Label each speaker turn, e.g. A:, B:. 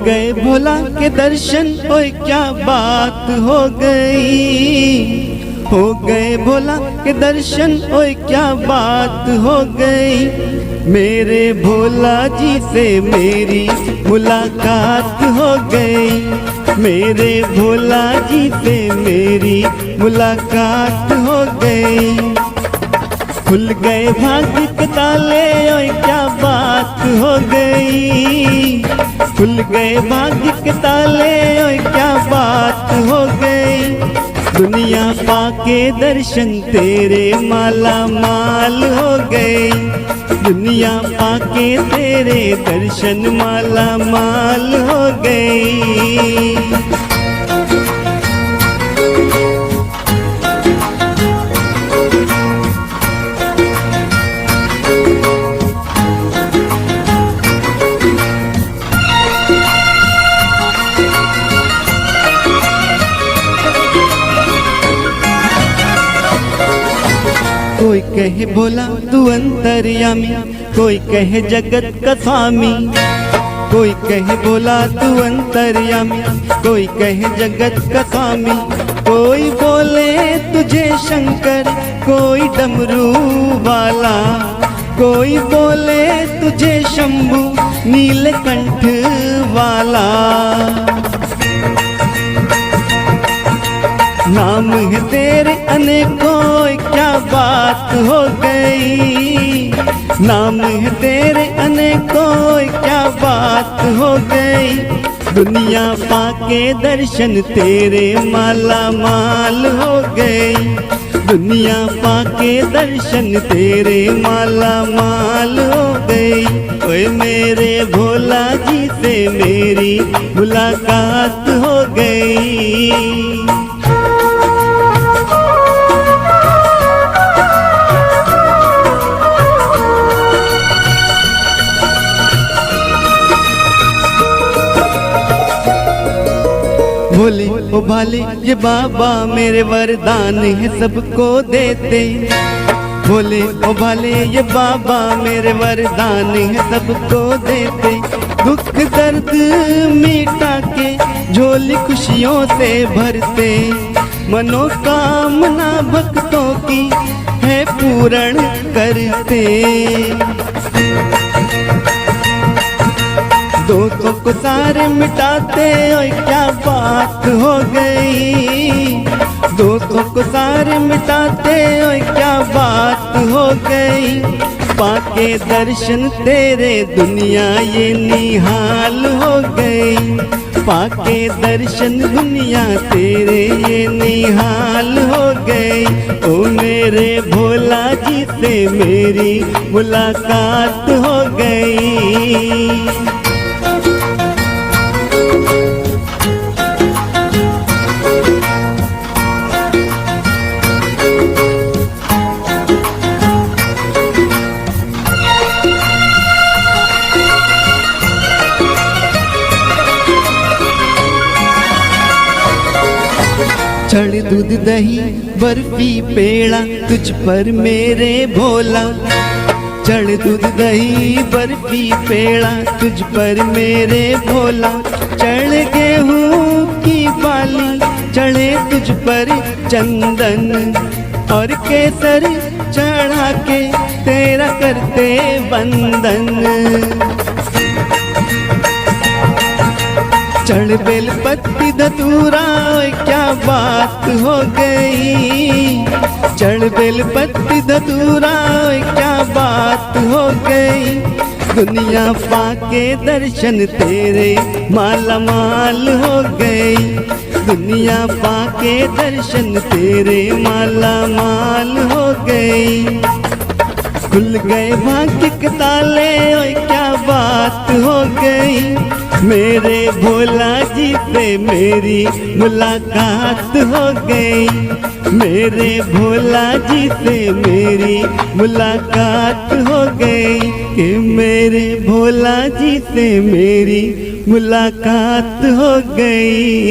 A: गए भोला के दर्शन, ओए क्या बात हो गई। हो गए भोला के दर्शन, ओए क्या बात हो गई। मेरे भोला जी से मेरी मुलाकात हो गई। मेरे भोला जी से मेरी मुलाकात हो गई। खुल गए भाग्य के ताले, ओए क्या बात हो गई। खुल गए भाग्य के ताले, ओए क्या बात हो गई। दुनिया पाके दर्शन तेरे माला माल हो गए। दुनिया पाके तेरे दर्शन माला माल हो गई। कोई कहे भोला तू अंतर्यामी, कोई कहे जगत का स्वामी। कोई कहे भोला तू अंतर्यामी, कोई कहे जगत का स्वामी। कोई बोले तुझे शंकर, कोई डमरू वाला। कोई बोले तुझे शंभु नीलकंठ वाला। नाम है तेरे अनेकों, क्या बात हो गई। नाम है तेरे अनेकों, क्या बात हो गई। दुनिया पाके दर्शन तेरे माला माल हो गई। दुनिया पाके दर्शन तेरे माला माल हो गई। ओए मेरे भोला जी से मेरी मुलाकात हो गई। भोले ओ भाले ये बाबा मेरे वरदान है सबको देते। भोले ओ भाले ये बाबा मेरे वरदान है सबको देते। दुख दर्द मिटा के झोली खुशियों से भरते। मनोकामना भक्तों की है पूर्ण करते। दोस्तों को सारे मिटाते, ओए क्या बात हो गई। दोस्तों को सारे मिटाते, ओए क्या बात हो गई। पाके दर्शन तेरे दुनिया ये निहाल हो गई। पाके दर्शन दुनिया तेरे ये निहाल हो गई। ओ मेरे भोला जी से मेरी मुलाकात हो गई। चढ़ दूध दही बर्फी पेड़ा तुझ पर मेरे भोला। चढ़ दूध दही बर्फी पेड़ा तुझ पर मेरे भोला। चढ़ गेहूं की बाली चढ़े तुझ पर चंदन। और केसर चढ़ा के तेरा करते वंदन। चढ़ बेल पत्ती धतूरा, क्या बात हो गई। चढ़ बेल पत्ती धतूरा, क्या बात हो गई। दुनिया पाके दर्शन तेरे माला माल हो गई। दुनिया पाके दर्शन तेरे माला माल हो गई। खुल गए भाग्य के ताले, ओए क्या बात हो गई। मेरे भोला जी से मेरी मुलाकात हो गई। मेरे भोला जी से मेरी मुलाकात हो गई। कि मेरे भोला जी से मेरी मुलाकात हो गई।